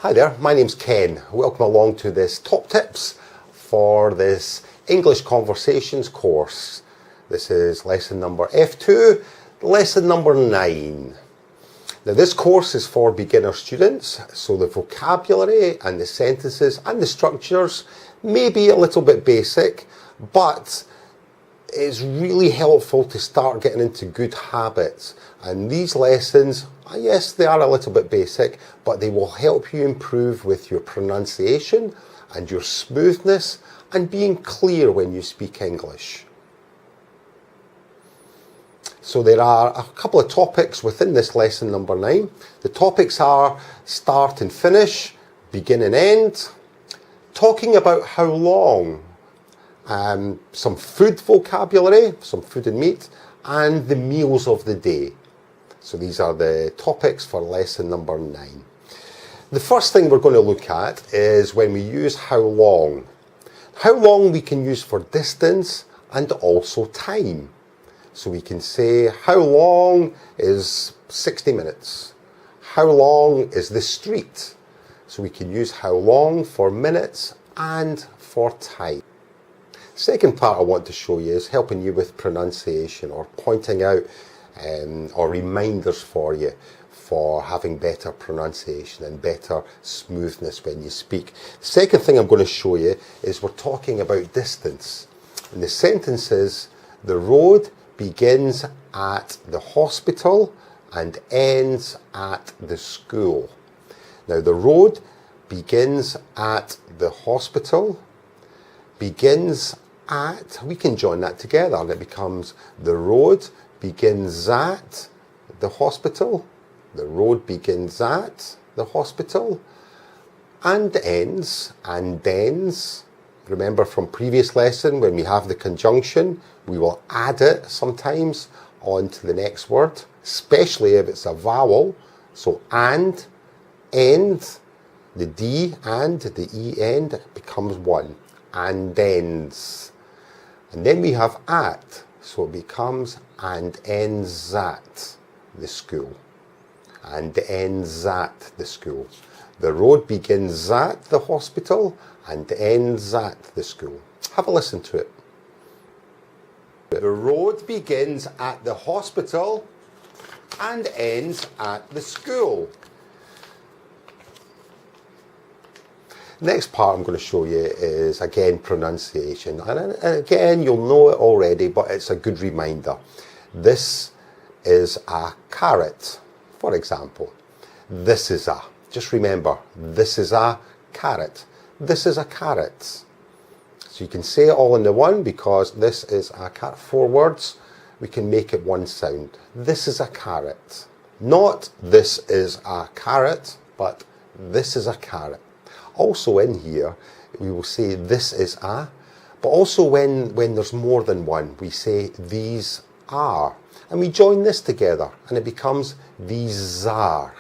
Hi there, my name's Ken. Welcome along to this top tips for this English Conversations course. This is lesson number F2, lesson number 9. Now this course is for beginner students, so the vocabulary and the sentences and the structures may be a little bit basic, but it's really helpful to start getting into good habits. And these lessons, yes, they are a little bit basic, but they will help you improve with your pronunciation and your smoothness and being clear when you speak English. So there are a couple of topics within this lesson number 9. The topics are start and finish, begin and end, talking about how long, some food vocabulary, some food and meat, and the meals of the day. So these are the topics for lesson number 9. The first thing we're going to look at is when we use how long. How long we can use for distance and also time. So we can say how long is 60 minutes. How long is the street? So we can use how long for minutes and for time. Second part I want to show you is helping you with pronunciation or pointing out or reminders for you for having better pronunciation and better smoothness when you speak. The second thing I'm going to show you is we're talking about distance. And the sentence is, the road begins at the hospital and ends at the school. Now the road begins at the hospital, begins at, we can join that together and it becomes the road begins at the hospital, the road begins at the hospital, and ends. Remember from previous lesson, when we have the conjunction, we will add it sometimes onto the next word, especially if it's a vowel. So and, end, the D and the E end becomes one, and ends. And then we have at, so it becomes and ends at the school. And ends at the school. The road begins at the hospital and ends at the school. Have a listen to it. The road begins at the hospital and ends at the school. Next part I'm going to show you is again pronunciation, and again you'll know it already, but it's a good reminder. This is a carrot, for example. This is a, just remember, this is a carrot. This is a carrot. So you can say it all in the one because this is a carrot. 4 words, we can make it one sound. This is a carrot. Not this is a carrot, but this is a carrot. Also in here, we will say this is a, but also when there's more than one, we say these are. And we join this together and it becomes these are.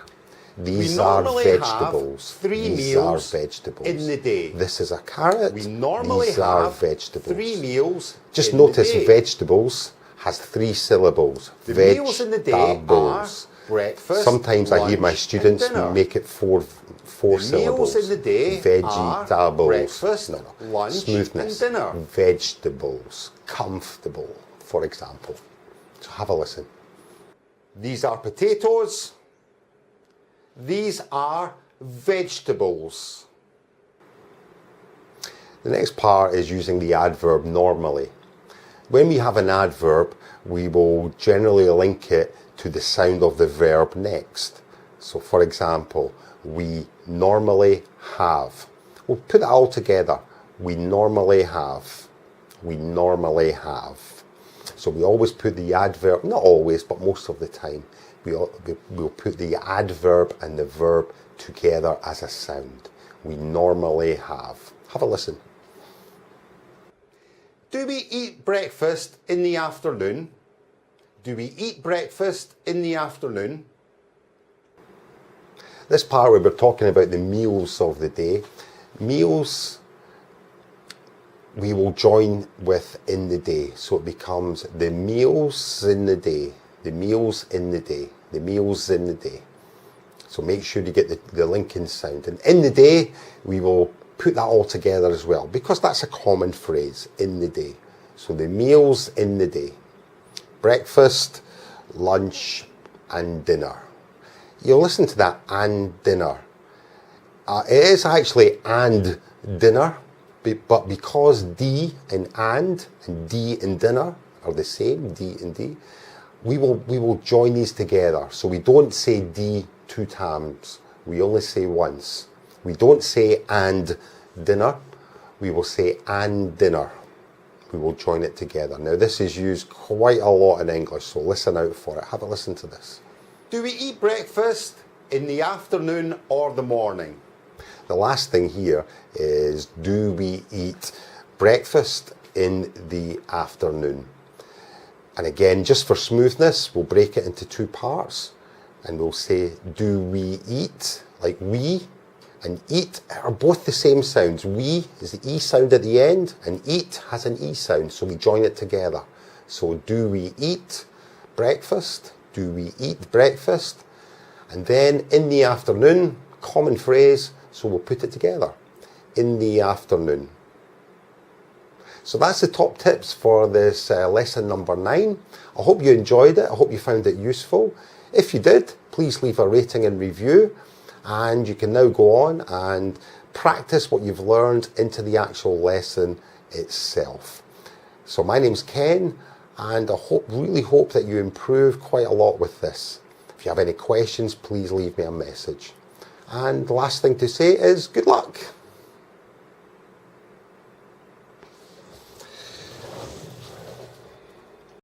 These are vegetables. These are vegetables. In the day. This is a carrot. We normally these are vegetables. 3 meals. Just notice vegetables has 3 syllables. The meals in the day are breakfast. Sometimes I hear my students make it 4 syllables. Meals in the day vegetables. Breakfast, lunch, smoothness, and dinner. Vegetables, comfortable, for example. So have a listen. These are potatoes. These are vegetables. The next part is using the adverb normally. When we have an adverb, we will generally link it to the sound of the verb next. So for example, we normally have. We'll put it all together. We normally have. We normally have. So we always put the adverb, not always, but most of the time, we'll put the adverb and the verb together as a sound. We normally have. Have a listen. Do we eat breakfast in the afternoon? Do we eat breakfast in the afternoon? This part where we're talking about the meals of the day. Meals we will join with in the day. So it becomes the meals in the day. The meals in the day. The meals in the day. So make sure you get the linking sound. And in the day, we will put that all together as well, because that's a common phrase, in the day. So the meals in the day. Breakfast, lunch, and dinner. You'll listen to that, and dinner. It is actually and dinner, but because D in and D in dinner are the same, D and D, we will join these together. So we don't say D 2 times, we only say once. We don't say and dinner, we will say and dinner. We will join it together. Now this is used quite a lot in English, so listen out for it. Have a listen to this. Do we eat breakfast in the afternoon or the morning? The last thing here is, do we eat breakfast in the afternoon? And again, just for smoothness, we'll break it into 2 parts, and we'll say, do we eat, like we and eat are both the same sounds. We is the E sound at the end, and eat has an E sound, so we join it together. So do we eat breakfast? Do we eat breakfast? And then in the afternoon, common phrase, so we'll put it together. In the afternoon. So that's the top tips for this lesson number 9. I hope you enjoyed it. I hope you found it useful. If you did, please leave a rating and review. And you can now go on and practice what you've learned into the actual lesson itself. So my name's Ken, and I really hope that you improve quite a lot with this. If you have any questions, please leave me a message. And the last thing to say is good luck.